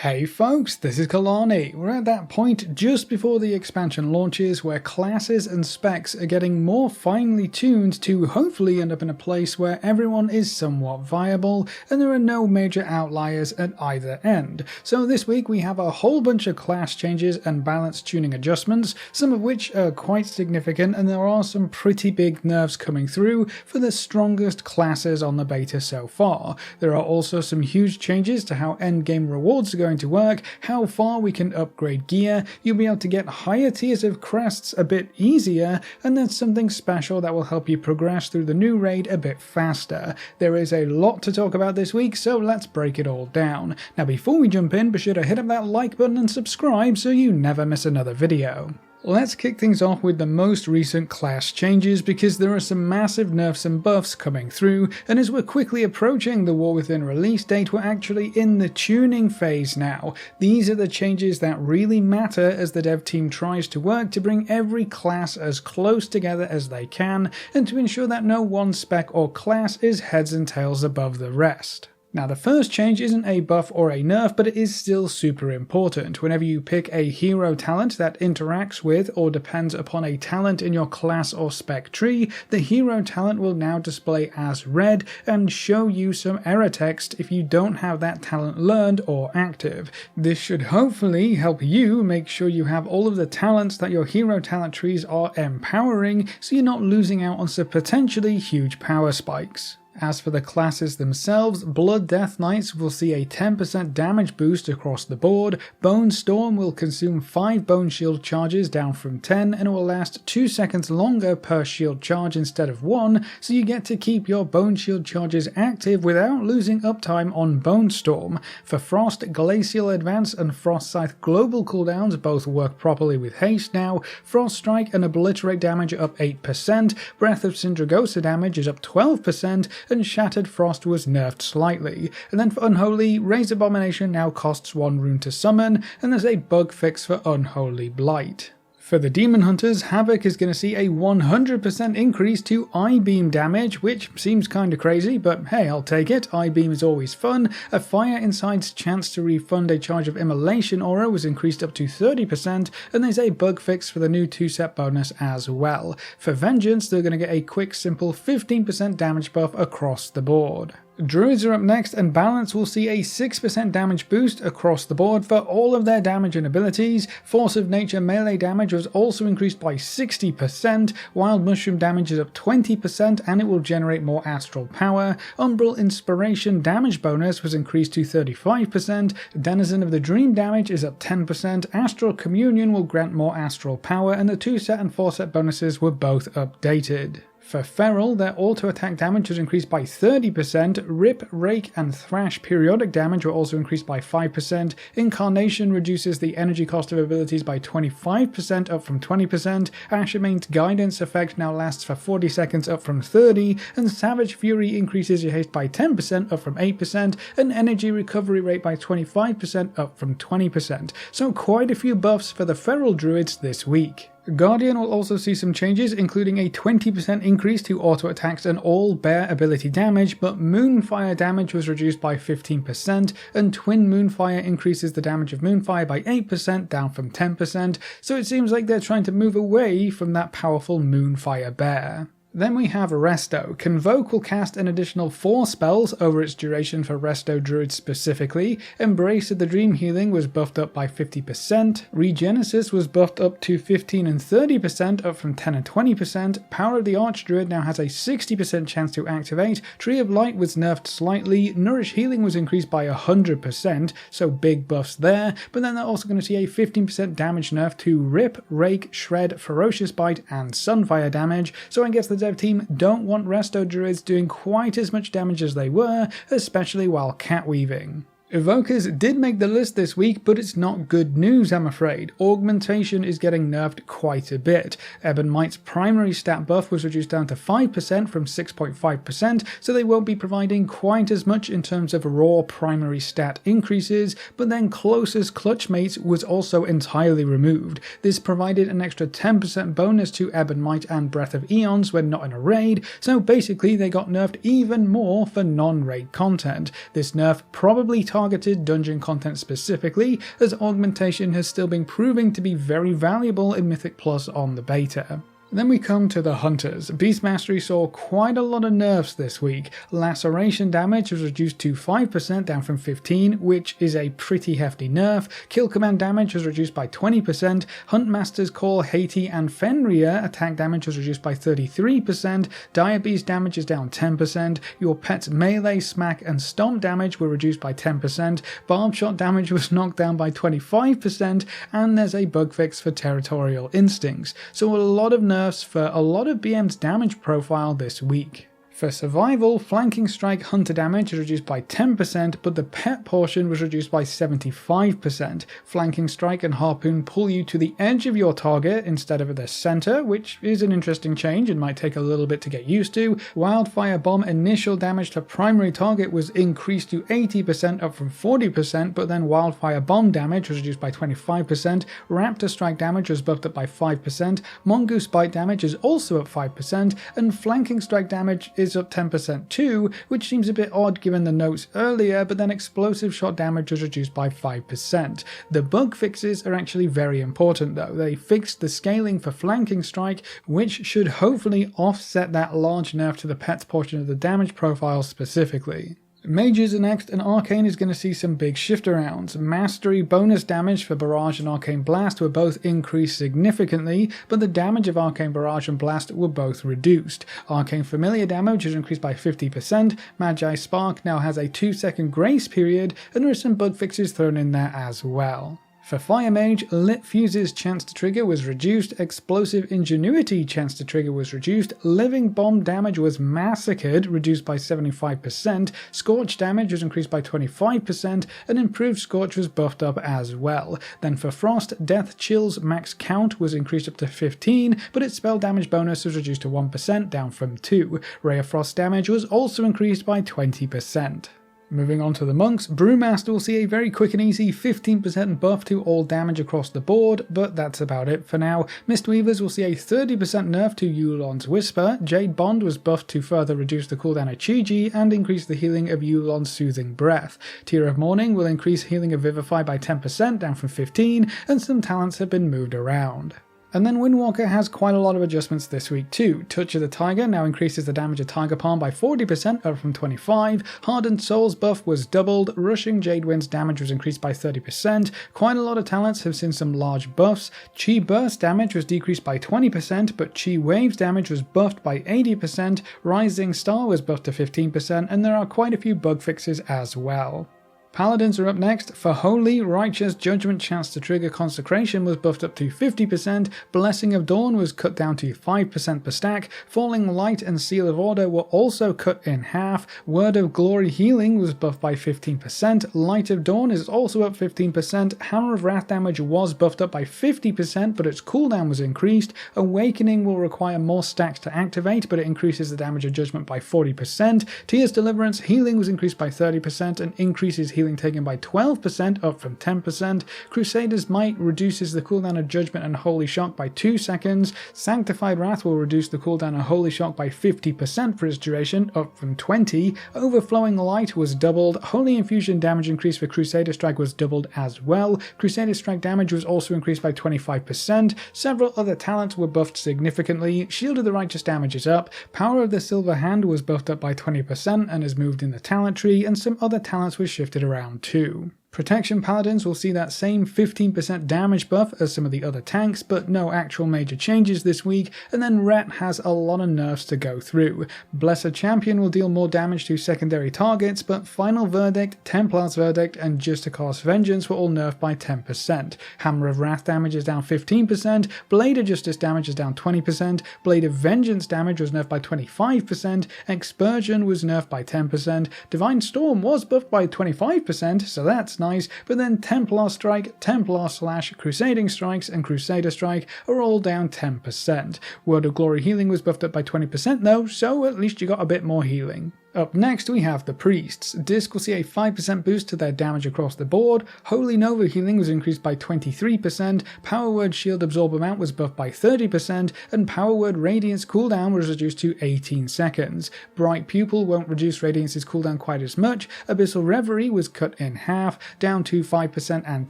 Hey folks, this is Kalani. We're at that point just before the expansion launches where classes and specs are getting more finely tuned to hopefully end up in a place where everyone is somewhat viable and there are no major outliers at either end. So this week we have a whole bunch of class changes and balance tuning adjustments, some of which are quite significant, and there are some pretty big nerfs coming through for the strongest classes on the beta so far. There are also some huge changes to how endgame rewards are going to work, how far we can upgrade gear, you'll be able to get higher tiers of crests a bit easier, and there's something special that will help you progress through the new raid a bit faster. There is a lot to talk about this week, so let's break it all down. Now before we jump in, be sure to hit up that like button and subscribe so you never miss another video. Let's kick things off with the most recent class changes because there are some massive nerfs and buffs coming through, and as we're quickly approaching the War Within release date, we're actually in the tuning phase now. These are the changes that really matter as the dev team tries to work to bring every class as close together as they can, and to ensure that no one spec or class is heads and tails above the rest. Now the first change isn't a buff or a nerf, but it is still super important. Whenever you pick a hero talent that interacts with or depends upon a talent in your class or spec tree, the hero talent will now display as red and show you some error text if you don't have that talent learned or active. This should hopefully help you make sure you have all of the talents that your hero talent trees are empowering, so you're not losing out on some potentially huge power spikes. As for the classes themselves, Blood Death Knights will see a 10% damage boost across the board, Bone Storm will consume 5 Bone Shield charges down from 10, and it will last 2 seconds longer per shield charge instead of 1, so you get to keep your Bone Shield charges active without losing uptime on Bone Storm. For Frost, Glacial Advance and Frost Scythe global cooldowns both work properly with haste now, Frost Strike and Obliterate damage are up 8%, Breath of Sindragosa damage is up 12%, and Shattered Frost was nerfed slightly. And then for Unholy, Raise Abomination now costs 1 rune to summon, and there's a bug fix for Unholy Blight. For the Demon Hunters, Havoc is going to see a 100% increase to I-Beam damage, which seems kinda crazy, but hey, I'll take it. I-Beam is always fun. A Fire Inside's chance to refund a charge of Immolation aura was increased up to 30%, and there's a bug fix for the new 2-set bonus as well. For Vengeance, they're going to get a quick, simple 15% damage buff across the board. Druids are up next, and Balance will see a 6% damage boost across the board for all of their damage and abilities. Force of Nature melee damage was also increased by 60%, Wild Mushroom damage is up 20% and it will generate more astral power. Umbral Inspiration damage bonus was increased to 35%, Denizen of the Dream damage is up 10%, Astral Communion will grant more astral power, and the 2-set and 4-set bonuses were both updated. For Feral, their auto-attack damage was increased by 30%, Rip, Rake and Thrash periodic damage were also increased by 5%, Incarnation reduces the energy cost of abilities by 25% up from 20%, Ashamane's Guidance effect now lasts for 40 seconds up from 30, and Savage Fury increases your haste by 10% up from 8%, and energy recovery rate by 25% up from 20%. So quite a few buffs for the Feral Druids this week. Guardian will also see some changes, including a 20% increase to auto attacks and all bear ability damage, but Moonfire damage was reduced by 15%, and Twin Moonfire increases the damage of Moonfire by 8% down from 10%, so it seems like they're trying to move away from that powerful Moonfire bear. Then we have Resto. Convoke will cast an additional 4 spells over its duration for Resto Druids specifically. Embrace of the Dream Healing was buffed up by 50%. Regenesis was buffed up to 15 and 30% up from 10 and 20%. Power of the Archdruid now has a 60% chance to activate. Tree of Light was nerfed slightly. Nourish Healing was increased by 100%, so big buffs there, but then they're also going to see a 15% damage nerf to Rip, Rake, Shred, Ferocious Bite and Sunfire damage, so I guess the dev team don't want Resto Druids doing quite as much damage as they were, especially while cat weaving. Evokers did make the list this week, but it's not good news, I'm afraid. Augmentation is getting nerfed quite a bit. Ebon Might's primary stat buff was reduced down to 5% from 6.5%, so they won't be providing quite as much in terms of raw primary stat increases, but then Closest Clutchmates was also entirely removed. This provided an extra 10% bonus to Ebon Might and Breath of Eons when not in a raid, so basically they got nerfed even more for non-raid content. This nerf probably targeted targeted dungeon content specifically, as augmentation has still been proving to be very valuable in Mythic Plus on the beta. Then we come to the Hunters. Beast Mastery saw quite a lot of nerfs this week. Laceration damage was reduced to 5% down from 15%, which is a pretty hefty nerf. Kill command damage was reduced by 20%. Huntmaster's Call, Haiti and Fenrir attack damage was reduced by 33%. Dire Beast damage is down 10%. Your pet's melee, smack and stomp damage were reduced by 10%. Barb shot damage was knocked down by 25%. And there's a bug fix for Territorial Instincts. So a lot of nerfs for a lot of BM's damage profile this week. For survival, flanking strike hunter damage is reduced by 10%, but the pet portion was reduced by 75%. Flanking strike and harpoon pull you to the edge of your target instead of at the center, which is an interesting change and might take a little bit to get used to. Wildfire bomb initial damage to primary target was increased to 80% up from 40%, but then wildfire bomb damage was reduced by 25%. Raptor strike damage was buffed up by 5%. Mongoose bite damage is also up 5%, and flanking strike damage is up 10% too, which seems a bit odd given the notes earlier, but then explosive shot damage was reduced by 5%. The bug fixes are actually very important though. They fixed the scaling for flanking strike, which should hopefully offset that large nerf to the pets portion of the damage profile specifically. Mages are next, and Arcane is going to see some big shift arounds. Mastery bonus damage for Barrage and Arcane Blast were both increased significantly, but the damage of Arcane Barrage and Blast were both reduced. Arcane Familiar damage is increased by 50%, Magi Spark now has a 2-second grace period, and there are some bug fixes thrown in there as well. For Fire Mage, Lit Fuse's chance to trigger was reduced, Explosive Ingenuity chance to trigger was reduced, Living Bomb damage was massacred, reduced by 75%, Scorch damage was increased by 25%, and Improved Scorch was buffed up as well. Then for Frost, Death Chill's max count was increased up to 15, but its spell damage bonus was reduced to 1%, down from 2. Ray of Frost damage was also increased by 20%. Moving on to the monks, Brewmaster will see a very quick and easy 15% buff to all damage across the board, but that's about it for now. Mistweavers will see a 30% nerf to Yulon's Whisper, Jade Bond was buffed to further reduce the cooldown of Chi-Ji and increase the healing of Yulon's Soothing Breath. Tear of Morning will increase healing of Vivify by 10%, down from 15%, and some talents have been moved around. And then Windwalker has quite a lot of adjustments this week too. Touch of the Tiger now increases the damage of Tiger Palm by 40%, up from 25%. Hardened Souls buff was doubled. Rushing Jade Wind's damage was increased by 30%. Quite a lot of talents have seen some large buffs. Chi Burst damage was decreased by 20%, but Chi Waves damage was buffed by 80%. Rising Star was buffed to 15%, and there are quite a few bug fixes as well. Paladins are up next. For Holy, Righteous, Judgment chance to trigger Consecration was buffed up to 50%, Blessing of Dawn was cut down to 5% per stack, Falling Light and Seal of Order were also cut in half, Word of Glory Healing was buffed by 15%, Light of Dawn is also up 15%, Hammer of Wrath damage was buffed up by 50%, but its cooldown was increased, Awakening will require more stacks to activate, but it increases the damage of Judgment by 40%, Tears Deliverance Healing was increased by 30% and increases healing taken by 12%, up from 10%. Crusader's Might reduces the cooldown of Judgment and Holy Shock by 2 seconds. Sanctified Wrath will reduce the cooldown of Holy Shock by 50% for its duration, up from 20. Overflowing Light was doubled. Holy Infusion damage increase for Crusader Strike was doubled as well. Crusader Strike damage was also increased by 25%. Several other talents were buffed significantly. Shield of the Righteous damage is up. Power of the Silver Hand was buffed up by 20% and has moved in the talent tree, and some other talents were shifted around too. Protection Paladins will see that same 15% damage buff as some of the other tanks, but no actual major changes this week, and then Ret has a lot of nerfs to go through. Blessed Champion will deal more damage to secondary targets, but Final Verdict, Templar's Verdict, and Justicar's Vengeance were all nerfed by 10%. Hammer of Wrath damage is down 15%, Blade of Justice damage is down 20%, Blade of Vengeance damage was nerfed by 25%, Expursion was nerfed by 10%, Divine Storm was buffed by 25%, so that's nice, but then Templar Strike, Templar Slash, Crusading Strikes, and Crusader Strike are all down 10%. Word of Glory Healing was buffed up by 20% though, so at least you got a bit more healing. Up next we have the Priests. Disc will see a 5% boost to their damage across the board, Holy Nova healing was increased by 23%, Power Word Shield Absorb amount was buffed by 30%, and Power Word Radiance cooldown was reduced to 18 seconds. Bright Pupil won't reduce Radiance's cooldown quite as much, Abyssal Reverie was cut in half, down to 5% and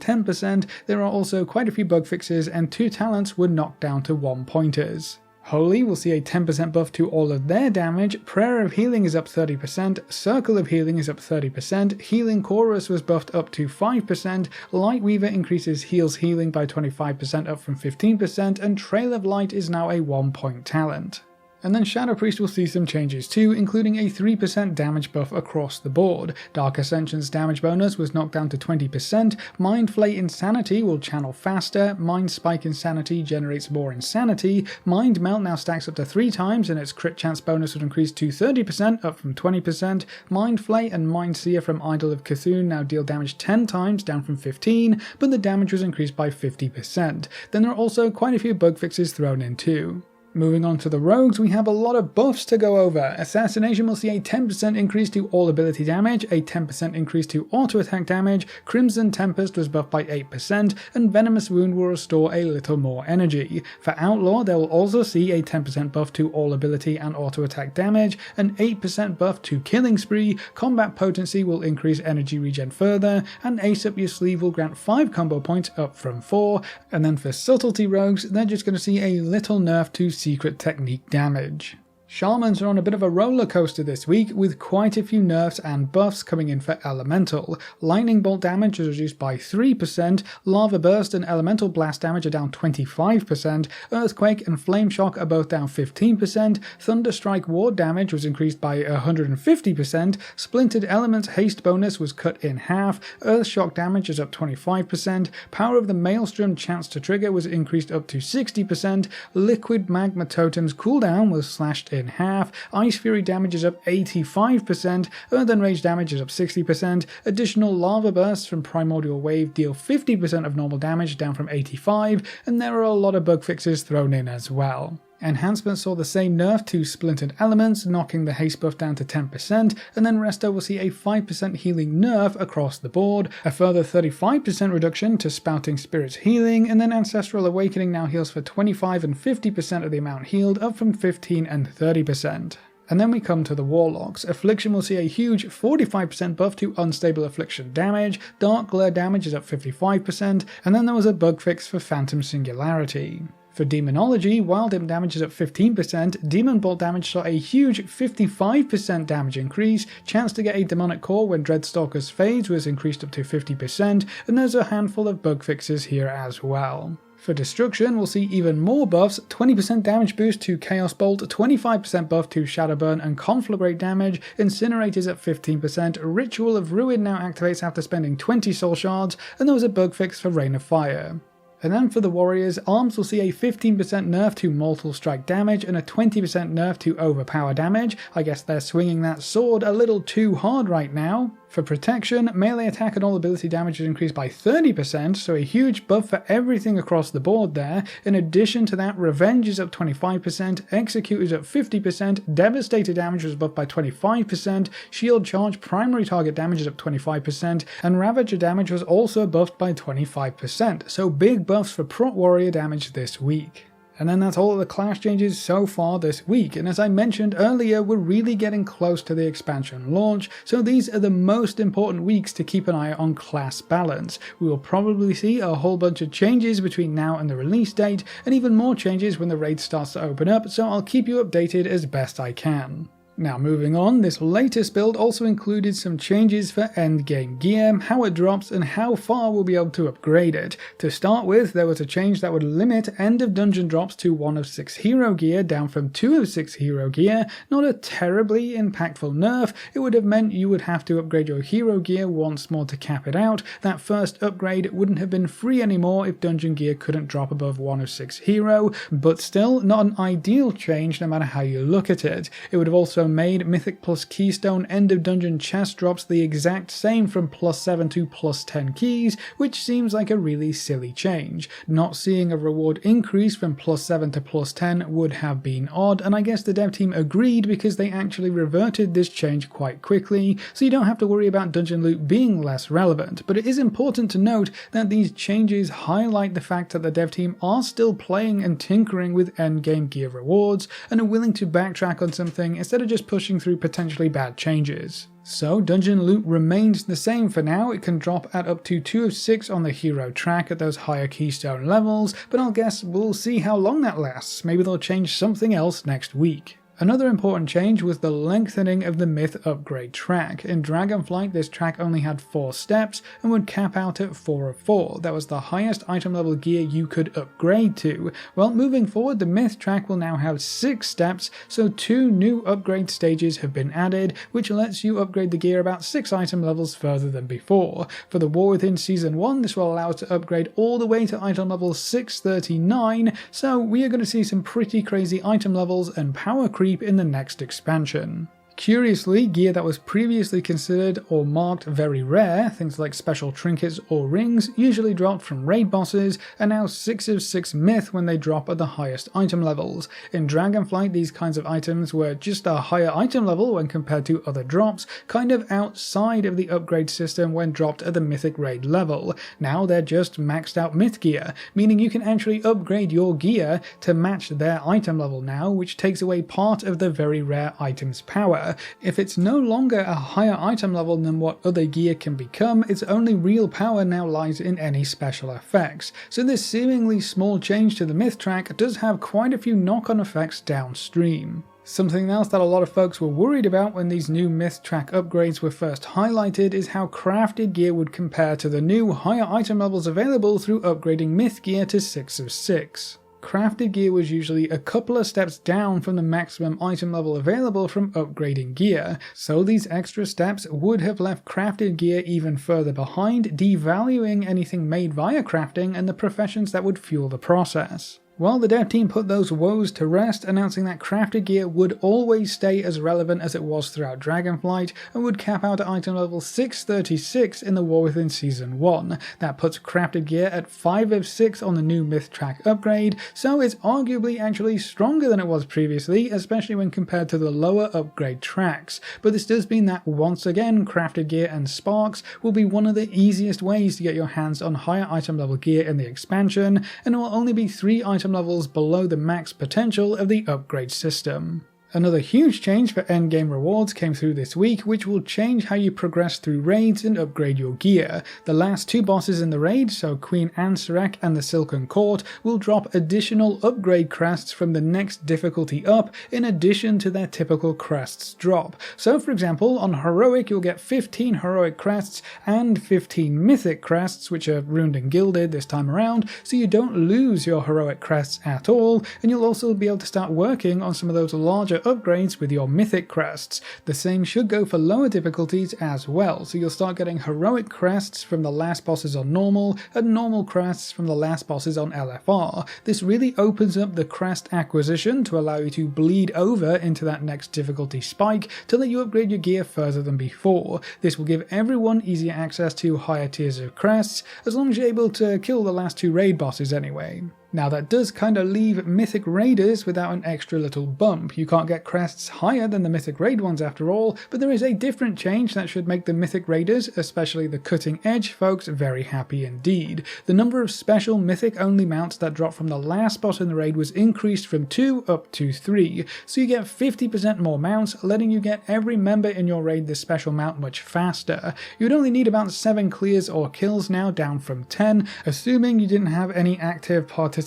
10%, there are also quite a few bug fixes and 2 talents were knocked down to 1 pointers. Holy will see a 10% buff to all of their damage, Prayer of Healing is up 30%, Circle of Healing is up 30%, Healing Chorus was buffed up to 5%, Light Weaver increases heals healing by 25% up from 15%, and Trail of Light is now a 1-point talent. And then Shadow Priest will see some changes too, including a 3% damage buff across the board. Dark Ascension's damage bonus was knocked down to 20%, Mind Flay Insanity will channel faster, Mind Spike Insanity generates more insanity, Mind Melt now stacks up to 3 times and its crit chance bonus would increase to 30% up from 20%, Mind Flay and Mind Seer from Idol of Cthulhu now deal damage 10 times down from 15, but the damage was increased by 50%. Then there are also quite a few bug fixes thrown in too. Moving on to the rogues, we have a lot of buffs to go over. Assassination will see a 10% increase to all ability damage, a 10% increase to auto attack damage, Crimson Tempest was buffed by 8%, and Venomous Wound will restore a little more energy. For Outlaw, they will also see a 10% buff to all ability and auto attack damage, an 8% buff to Killing Spree, Combat Potency will increase energy regen further, and Ace Up Your Sleeve will grant 5 combo points up from 4, and then for Subtlety rogues, they're just going to see a little nerf to secret technique damage. Shamans are on a bit of a roller coaster this week, with quite a few nerfs and buffs coming in for Elemental. Lightning Bolt damage is reduced by 3%, Lava Burst and Elemental Blast damage are down 25%, Earthquake and Flame Shock are both down 15%, Thunderstrike Ward damage was increased by 150%, Splintered Elements haste bonus was cut in half, Earthshock damage is up 25%, Power of the Maelstrom chance to trigger was increased up to 60%, Liquid Magma Totem's cooldown was slashed in half, Ice Fury damage is up 85%, Earthen Rage damage is up 60%, additional Lava Bursts from Primordial Wave deal 50% of normal damage down from 85%, and there are a lot of bug fixes thrown in as well. Enhancement saw the same nerf to Splintered Elements, knocking the haste buff down to 10%, and then Resto will see a 5% healing nerf across the board, a further 35% reduction to Spouting Spirit's healing, and then Ancestral Awakening now heals for 25 and 50% of the amount healed, up from 15 and 30%. And then we come to the Warlocks. Affliction will see a huge 45% buff to Unstable Affliction damage, Dark Glare damage is up 55%, and then there was a bug fix for Phantom Singularity. For Demonology, Wild Imp damage is up 15%, Demon Bolt damage saw a huge 55% damage increase, chance to get a Demonic Core when Dreadstalker's Phase was increased up to 50%, and there's a handful of bug fixes here as well. For Destruction, we'll see even more buffs, 20% damage boost to Chaos Bolt, 25% buff to Shadowburn and Conflagrate damage, Incinerate is at 15%, Ritual of Ruin now activates after spending 20 Soul Shards, and there was a bug fix for Rain of Fire. And then for the Warriors, Arms will see a 15% nerf to Mortal Strike damage and a 20% nerf to Overpower damage. I guess they're swinging that sword a little too hard right now. For Protection, melee attack and all ability damage is increased by 30%, so a huge buff for everything across the board there. In addition to that, Revenge is up 25%, Execute is up 50%, Devastator damage was buffed by 25%, Shield Charge primary target damage is up 25%, and Ravager damage was also buffed by 25%, so big buffs for Prot Warrior damage this week. And then that's all of the class changes so far this week, and as I mentioned earlier, we're really getting close to the expansion launch, so these are the most important weeks to keep an eye on class balance. We will probably see a whole bunch of changes between now and the release date, and even more changes when the raid starts to open up, so I'll keep you updated as best I can. Now moving on, this latest build also included some changes for endgame gear, how it drops and how far we'll be able to upgrade it. To start with, there was a change that would limit end of dungeon drops to 1 of 6 hero gear down from 2 of 6 hero gear. Not a terribly impactful nerf, it would have meant you would have to upgrade your hero gear once more to cap it out. That first upgrade wouldn't have been free anymore if dungeon gear couldn't drop above 1 of 6 hero, but still not an ideal change no matter how you look at it. It would have also tailor-made Mythic plus Keystone end of dungeon chest drops the exact same from +7 to +10 keys, which seems like a really silly change. Not seeing a reward increase from +7 to +10 would have been odd, and I guess the dev team agreed because they actually reverted this change quite quickly, so you don't have to worry about dungeon loot being less relevant. But it is important to note that these changes highlight the fact that the dev team are still playing and tinkering with endgame gear rewards and are willing to backtrack on something instead of just pushing through potentially bad changes. So dungeon loot remains the same for now. It can drop at up to 2 of 6 on the hero track at those higher keystone levels, but I'll guess we'll see how long that lasts. Maybe they'll change something else next week. Another important change was the lengthening of the myth upgrade track. In Dragonflight, this track only had 4 steps and would cap out at 4 of 4. That was the highest item level gear you could upgrade to. Well, moving forward, the myth track will now have 6 steps, so 2 new upgrade stages have been added, which lets you upgrade the gear about 6 item levels further than before. For the War Within Season 1, this will allow us to upgrade all the way to item level 639, so we are going to see some pretty crazy item levels and power creep in the next expansion. Curiously, gear that was previously considered or marked very rare, things like special trinkets or rings, usually dropped from raid bosses, are now 6 of 6 myth when they drop at the highest item levels. In Dragonflight, these kinds of items were just a higher item level when compared to other drops, kind of outside of the upgrade system when dropped at the mythic raid level. Now they're just maxed out myth gear, meaning you can actually upgrade your gear to match their item level now, which takes away part of the very rare item's power. If it's no longer a higher item level than what other gear can become, its only real power now lies in any special effects. So this seemingly small change to the myth track does have quite a few knock-on effects downstream. Something else that a lot of folks were worried about when these new myth track upgrades were first highlighted is how crafted gear would compare to the new higher item levels available through upgrading myth gear to 6 of 6. Crafted gear was usually a couple of steps down from the maximum item level available from upgrading gear, so these extra steps would have left crafted gear even further behind, devaluing anything made via crafting and the professions that would fuel the process. Well, the dev team put those woes to rest, announcing that crafted gear would always stay as relevant as it was throughout Dragonflight and would cap out at item level 636 in the War Within Season 1. That puts crafted gear at 5 of 6 on the new myth track upgrade, so it's arguably actually stronger than it was previously, especially when compared to the lower upgrade tracks. But this does mean that once again, crafted gear and sparks will be one of the easiest ways to get your hands on higher item level gear in the expansion, and it will only be 3 item levels below the max potential of the upgrade system. Another huge change for endgame rewards came through this week, which will change how you progress through raids and upgrade your gear. The last 2 bosses in the raid, so Queen Ansarek and the Silken Court, will drop additional upgrade crests from the next difficulty up, in addition to their typical crests drop. So for example, on Heroic you'll get 15 Heroic crests and 15 Mythic crests, which are ruined and gilded this time around, so you don't lose your Heroic crests at all, and you'll also be able to start working on some of those larger upgrades with your Mythic crests. The same should go for lower difficulties as well, so you'll start getting Heroic crests from the last bosses on normal and normal crests from the last bosses on LFR. This really opens up the crest acquisition to allow you to bleed over into that next difficulty spike to let you upgrade your gear further than before. This will give everyone easier access to higher tiers of crests, as long as you're able to kill the last 2 raid bosses anyway. Now that does kind of leave Mythic Raiders without an extra little bump. You can't get crests higher than the Mythic Raid ones after all, but there is a different change that should make the Mythic Raiders, especially the cutting edge folks, very happy indeed. The number of special Mythic only mounts that drop from the last boss in the raid was increased from 2 up to 3, so you get 50% more mounts, letting you get every member in your raid this special mount much faster. You would only need about 7 clears or kills now, down from 10, assuming you didn't have any active participating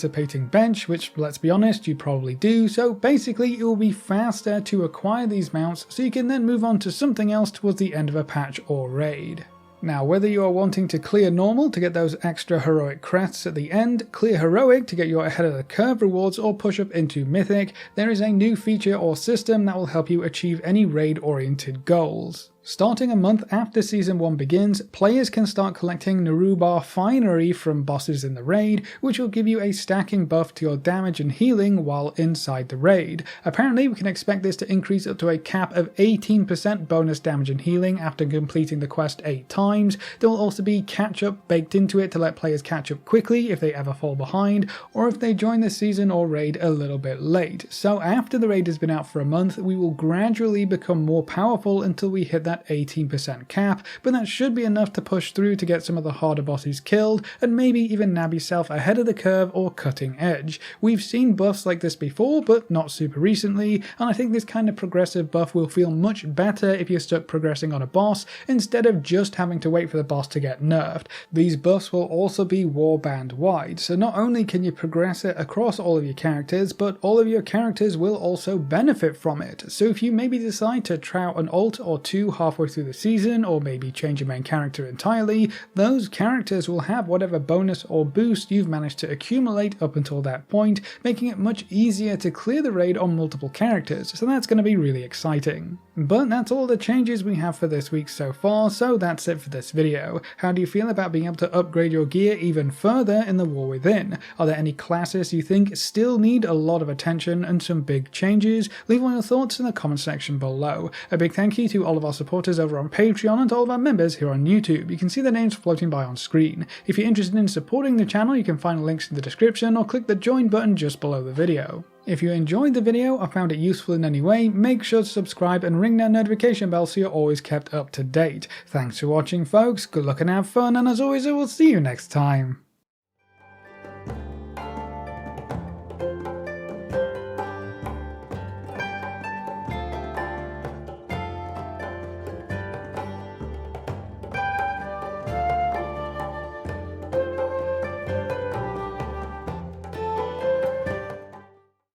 bench, which, let's be honest, you probably do, so basically it will be faster to acquire these mounts so you can then move on to something else towards the end of a patch or raid. Now, whether you are wanting to clear normal to get those extra heroic crests at the end, clear heroic to get your ahead of the curve rewards, or push up into mythic, there is a new feature or system that will help you achieve any raid oriented goals. Starting a month after Season 1 begins, players can start collecting Narubar Finery from bosses in the raid, which will give you a stacking buff to your damage and healing while inside the raid. Apparently, we can expect this to increase up to a cap of 18% bonus damage and healing after completing the quest 8 times. There will also be catch-up baked into it to let players catch up quickly if they ever fall behind, or if they join the season or raid a little bit late. So after the raid has been out for a month, we will gradually become more powerful until we hit that 18% cap, but that should be enough to push through to get some of the harder bosses killed, and maybe even nab yourself ahead of the curve or cutting edge. We've seen buffs like this before, but not super recently, and I think this kind of progressive buff will feel much better if you're stuck progressing on a boss, instead of just having to wait for the boss to get nerfed. These buffs will also be warband wide, so not only can you progress it across all of your characters, but all of your characters will also benefit from it. So if you maybe decide to try out an ult or two halfway through the season, or maybe change your main character entirely, those characters will have whatever bonus or boost you've managed to accumulate up until that point, making it much easier to clear the raid on multiple characters, so that's going to be really exciting. But that's all the changes we have for this week so far, so that's it for this video. How do you feel about being able to upgrade your gear even further in the War Within? Are there any classes you think still need a lot of attention and some big changes? Leave all your thoughts in the comment section below. A big thank you to all of our supporters over on Patreon and to all of our members here on YouTube. You can see their names floating by on screen. If you're interested in supporting the channel, you can find links in the description or click the join button just below the video. If you enjoyed the video or found it useful in any way, make sure to subscribe and ring that notification bell so you're always kept up to date. Thanks for watching folks, good luck and have fun, and as always I will see you next time.